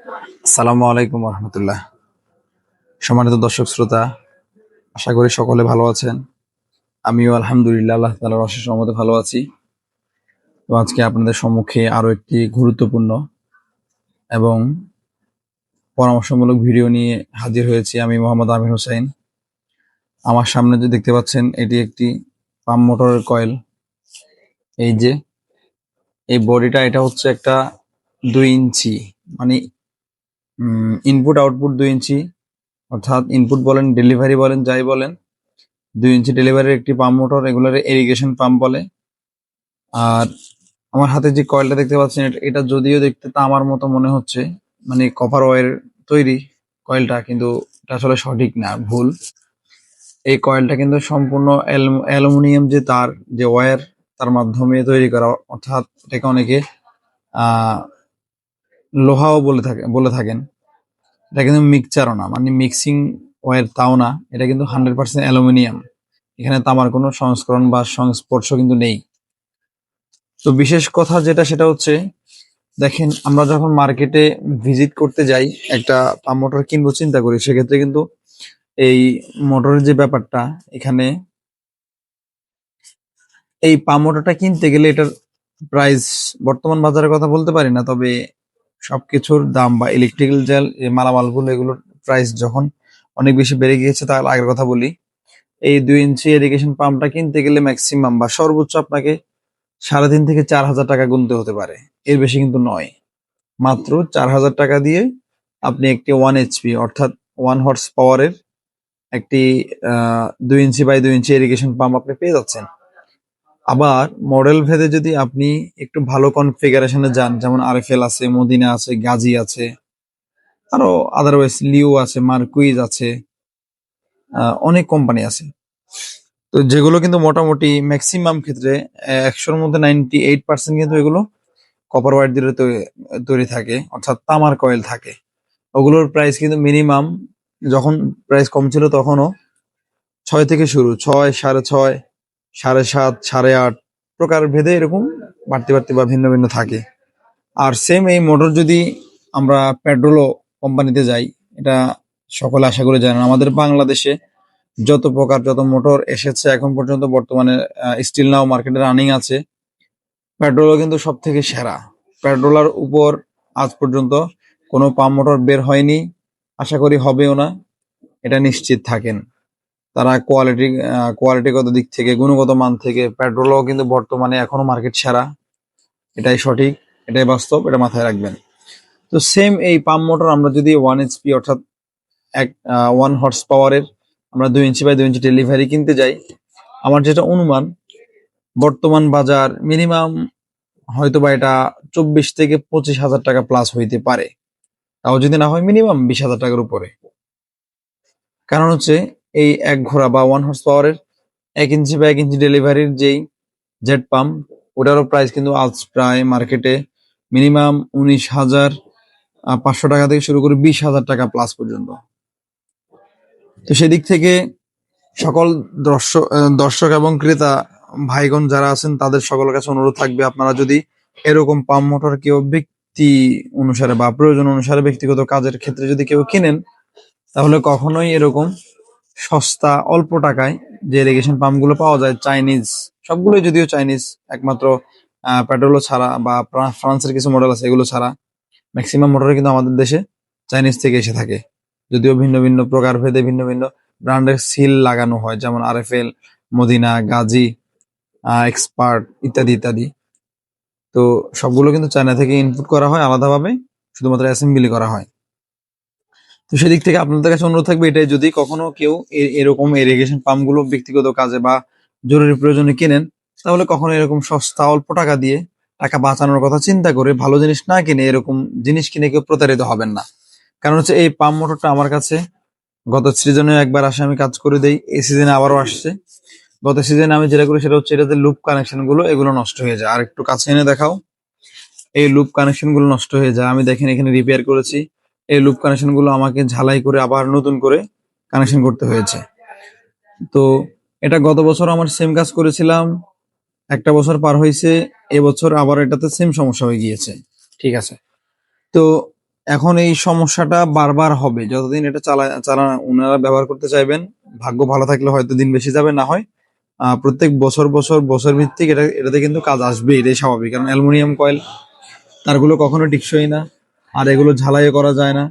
আসসালামু আলাইকুম রহমতুল্লাহ। সম্মানিত দর্শক শ্রোতা, আশা করি সকলে ভালো আছেন। আমিও আলহামদুলিল্লাহ আল্লাহ তাআলার অশেষ রহমতে ভালো আছি। তো আজকে আপনাদের সম্মুখে আরো একটি গুরুত্বপূর্ণ এবং পরামর্শমূলক ভিডিও নিয়ে হাজির হয়েছি। আমি মোহাম্মদ আমির হোসেন। আমার সামনে যে দেখতে পাচ্ছেন, এটি একটি পাম্প মোটরের কয়েল। এই যে এই বডিটা, এটা হচ্ছে একটা 2 ইঞ্চি, মানে ইনপুট আউটপুট 2 ইঞ্চি, অর্থাৎ ইনপুট বলেন, ডেলিভারি বলেন, যাই বলেন, 2 ইঞ্চি ডেলিভারির একটি পাম্প মোটর। এগুলোর ইরিগেশন পাম্প বলে। আর আমার হাতে যে কয়েলটা দেখতে পাচ্ছেন, এটা যদিও দেখতে তামার মতো মনে হচ্ছে, মানে কপার ওয়্যার তৈরি কয়েলটা, কিন্তু এটা আসলে সঠিক না, ভুল। এই কয়েলটা কিন্তু সম্পূর্ণ অ্যালুমিনিয়াম যে তার, যে ওয়্যার, তার মাধ্যমে তৈরি করা। অর্থাৎ এটাকে অনেকে আহ লোহাও বলে থাকেন। এটা কিন্তু মিক্সচারও না, মানে মিক্সিং ওয়্যার তাও না। এটা কিন্তু 100% অ্যালুমিনিয়াম। এখানে তামার কোনো সংস্করণ বা সংস্পর্শ কিন্তু নেই। তো বিশেষ কথা যেটা, সেটা হচ্ছে, দেখেন, আমরা যখন মার্কেটে ভিজিট করতে যাই, একটা পাম্প মোটর কিনবো চিন্তা করি, সেক্ষেত্রে কিন্তু এই মোটরের যে ব্যাপারটা, এখানে এই পাম্প মোটরটা কিনতে গেলে এটার প্রাইস, বর্তমান বাজারের কথা বলতে পারি না, তবে সবকিছুর দাম বা ইলেকট্রিক্যাল যে মালামালগুলো, এগুলোর প্রাইস যখন অনেক বেশি বেড়ে গিয়েছে, তার আগের কথা বলি। এই 2 ইঞ্চি ইরিগেশন পাম্পটা কিনতে গেলে ম্যাক্সিমাম বা সর্বোচ্চ আপনাকে 3,500 থেকে 4,000 টাকা গুনতে হতে পারে, এর বেশি কিন্তু নয়। মাত্র 4,000 টাকা দিয়ে আপনি একটি 1 HP, অর্থাৎ 1 হর্স পাওয়ারের একটি 2 inch by 2 inch irrigation pump আপনি পেয়ে যাচ্ছেন। আবার মডেল ভেদে যদি আপনি একটু ভালো কনফিগারেশনে যান, যেমন আরএফএল আছে, মদিনা আছে, গাজী আছে, আরো আদারওয়াইজ লিও আছে, মার্কুইজ আছে, অনেক কোম্পানি আছে। তো যেগুলো কিন্তু মোটামুটি ম্যাক্সিমাম ক্ষেত্রে 100-র মধ্যে 98% কিন্তু এগুলো কপার ওয়্যার দিয়ে তৈরি থাকে, অর্থাৎ তামার কয়েল থাকে। ওগুলোর প্রাইস কিন্তু মিনিমাম, যখন প্রাইস কম ছিল তখনও 6 থেকে শুরু, 6, 6.5, 7.5, 8.5 প্রকার ভেদে এরকম বাড়তি বাড়তি বা ভিন্ন ভিন্ন থাকে। আর সেম এই মোটর যদি আমরা পেট্রোলও কোম্পানিতে যাই, এটা সকলে আশা করে জানেন, আমাদের বাংলাদেশে যত প্রকার যত মোটর এসেছে এখন পর্যন্ত, বর্তমানে স্টিল নাও মার্কেটে রানিং আছে, পেট্রোলও কিন্তু সব থেকে সেরা। পেট্রোলার উপর আজ পর্যন্ত কোনো পাম্প মোটর বের হয়নি, আশা করি হবেও না, এটা নিশ্চিত থাকেন। তারা কোয়ালিটিগত দিক থেকে, গুণগত মান থেকে পেট্রোলও কিন্তু বর্তমানে এখনো মার্কেট সেরা। এটাই সঠিক, এটাই বাস্তব, এটা মাথায় রাখবেন। তো সেম এই পাম্প মোটর আমরা যদি 1 HP, অর্থাৎ 1 হর্স পাওয়ারের আমরা 2 ইঞ্চি বাই 2 ইঞ্চি ডেলিভারি কিনতে যাই, আমার যেটা অনুমান, বর্তমান বাজার মিনিমাম হয়তো বা এটা 24,000 থেকে 25,000 টাকা প্লাস হইতে পারে। তাও যদি না হয় মিনিমাম 20,000 টাকার উপরে। কারণ হচ্ছে, এই 1 ঘোড়া বা 1 হর্স পাওয়ারের 1 ইঞ্চি বা 1 ইঞ্চি ডেলিভারির যেই জেট পাম্প, ওটারও প্রাইস কিন্তু আজ প্রায় মার্কেটে মিনিমাম 19,500 টাকা থেকে শুরু করে 20,000 টাকা প্লাস পর্যন্ত। তো সেদিক থেকে সকল দর্শক এবং ক্রেতা ভাইগণ যারা আছেন, তাদের সকলের কাছে অনুরোধ থাকবে, আপনারা যদি এরকম পাম্প মোটর কেউ ব্যক্তি অনুসারে বা প্রয়োজন অনুসারে ব্যক্তিগত কাজের ক্ষেত্রে যদি কেউ কিনেন, তাহলে কখনোই এরকম সস্তা অল্প টাকায় যে ইরিগেশন পাম্পগুলো পাওয়া যায়, চাইনিজ, সবগুলোই যদিও চাইনিজ, একমাত্র পেট্রোলো ছাড়া বা ফ্রান্সের কিছু মডেল আছে, এগুলো ছাড়া ম্যাক্সিমাম মোটর কিন্তু আমাদের দেশে চাইনিজ থেকে এসে থাকে। যদিও ভিন্ন ভিন্ন প্রকার ভেদে ভিন্ন ভিন্ন ব্র্যান্ডের সিল লাগানো হয়, যেমন আরএফএল, মদিনা, গাজী, এক্সপার্ট ইত্যাদি ইত্যাদি। তো সবগুলো কিন্তু চায়না থেকে ইনপুট করা হয় আলাদাভাবে, শুধুমাত্র অ্যাসেম্বলি করা হয়। তো সেদিক থেকে আপনাদের কাছে অনুরোধ থাকবে এটাই, যদি কখনো কেউ এরকম ইরিগেশন পাম্প গুলো ব্যক্তিগত কাজে বা জরুরি প্রয়োজনে কিনেন, তাহলে কখনো এরকম সস্তা অল্প টাকা দিয়ে টাকা বাঁচানোর কথা চিন্তা করে ভালো জিনিস না কিনে এরকম জিনিস কিনে কেউ প্রতারিত হবেন না। কারণ হচ্ছে, এই পাম্প মোটরটা আমার কাছে গত সিজনে একবার আসে, আমি কাজ করে দেই, এই সিজনে আবারও আসছে। গত সিজনে আমি যেটা করি সেটা হচ্ছে, এটাতে লুপ কানেকশন গুলো এগুলো নষ্ট হয়ে যায়। আর একটু কাছে এনে দেখাও, এই লুপ কানেকশন গুলো নষ্ট হয়ে যায়। আমি দেখেন এখানে রিপেয়ার করেছি, এই লুপ কানেকশন গুলো আমাকে ঝালাই করে আবার নতুন করে কানেকশন করতে হয়েছে। তো এটা গত বছর আমার সেম কাজ করেছিলাম, একটা বছর পার হয়েছে, এবছর আবার এটাতে সেম সমস্যা হয়ে গিয়েছে। ঠিক আছে, তো এখন এই সমস্যাটা বারবার হবে যতদিন এটা ওনারা ব্যবহার করতে চাইবেন। ভাগ্য ভালো থাকলে হয়তো দিন বেশি যাবে, না হয় প্রত্যেক বছর ভিত্তিক এটাতে কিন্তু কাজ আসবে, এটাই স্বাভাবিক। কারণ অ্যালুমিনিয়াম কয়েল তারগুলো কখনো টিকসই না, আর এগুলো ঝালাইও করা যায় না।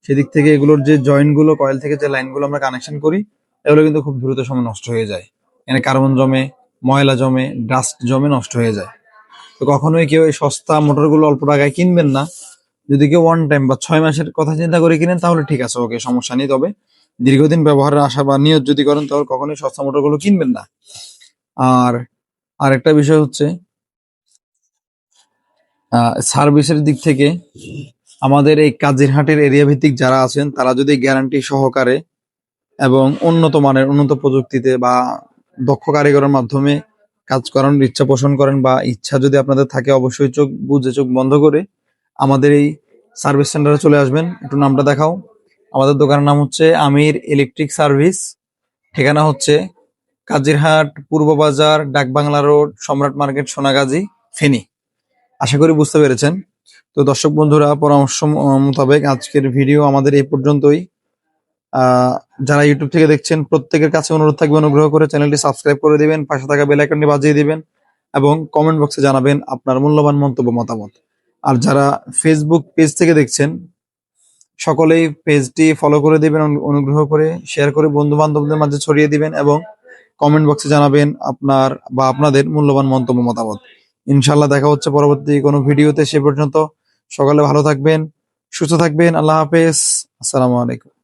সেদিক থেকে এগুলোর যে জয়েন্ট গুলো, কয়েল থেকে যে লাইনগুলো আমরা কানেকশন করি, এগুলো কিন্তু খুব দ্রুত সময় নষ্ট হয়ে যায়। এখানে কার্বন জমে, ময়লা জমে, ডাস্ট জমে, নষ্ট হয়ে যায়। তো কখনোই কেউ এই সস্তা মোটরগুলো অল্প টাকায় কিনবেন না। যদি কেউ ওয়ান টাইম বা 6 মাসের কথা চিন্তা করে কিনেন তাহলে ঠিক আছে, ওকে, সমস্যা নেই। তবে দীর্ঘদিন ব্যবহারের আশা বা নিয়ত যদি করেন তাহলে কখনোই সস্তা মোটরগুলো কিনবেন না। আর আরেকটা বিষয় হচ্ছে সার্ভিসের দিক থেকে আমাদের এই কাজিরহাটের এরিয়া ভিত্তিক যারা আছেন তারা যদি গ্যারান্টি সহকারে এবং উন্নত প্রযুক্তিতে বা দক্ষ কারিগরের মাধ্যমে কাজ করানোর ইচ্ছা পোষণ করেন, বা ইচ্ছা যদি আপনাদের থাকে, অবশ্যই চোখ বুজে চোখ বন্ধ করে আমাদের এই সার্ভিস সেন্টারে চলে আসবেন। একটু নামটা দেখাও। আমাদের দোকানের নাম হচ্ছে আমির ইলেকট্রিক সার্ভিস। ঠিকানা হচ্ছে কাজিরহাট পূর্ব বাজার, ডাকবাংলা রোড, সম্রাট মার্কেট, সোনাগাজী, ফেনী। আশা করি বুঝতে পেরেছেন। তো দর্শক বন্ধুরা, পরামর্শ মোতাবেক আজকের ভিডিও আমাদের এই পর্যন্তই। যারা ইউটিউব থেকে দেখছেন প্রত্যেকের কাছে অনুরোধ থাকবে অনুগ্রহ করে চ্যানেলটি সাবস্ক্রাইব করে দিবেন, পাশে থাকা বেল আইকনটি বাজিয়ে দিবেন এবং কমেন্ট বক্সে জানাবেন আপনার মূল্যবান মন্তব্য মতামত। আর যারা ফেসবুক পেজ থেকে দেখছেন সকলেই পেজটি ফলো করে দিবেন, অনুগ্রহ করে শেয়ার করে বন্ধু বান্ধবদের মাঝে ছড়িয়ে দিবেন এবং কমেন্ট বক্সে জানাবেন আপনাদের মূল্যবান মন্তব্য মতামত। ইনশাল্লাহ দেখা হচ্ছে পরবর্তী কোনো ভিডিওতে। সে পর্যন্ত সকলে ভালো থাকবেন, সুস্থ থাকবেন। আল্লাহ হাফেজ। আসসালামু আলাইকুম।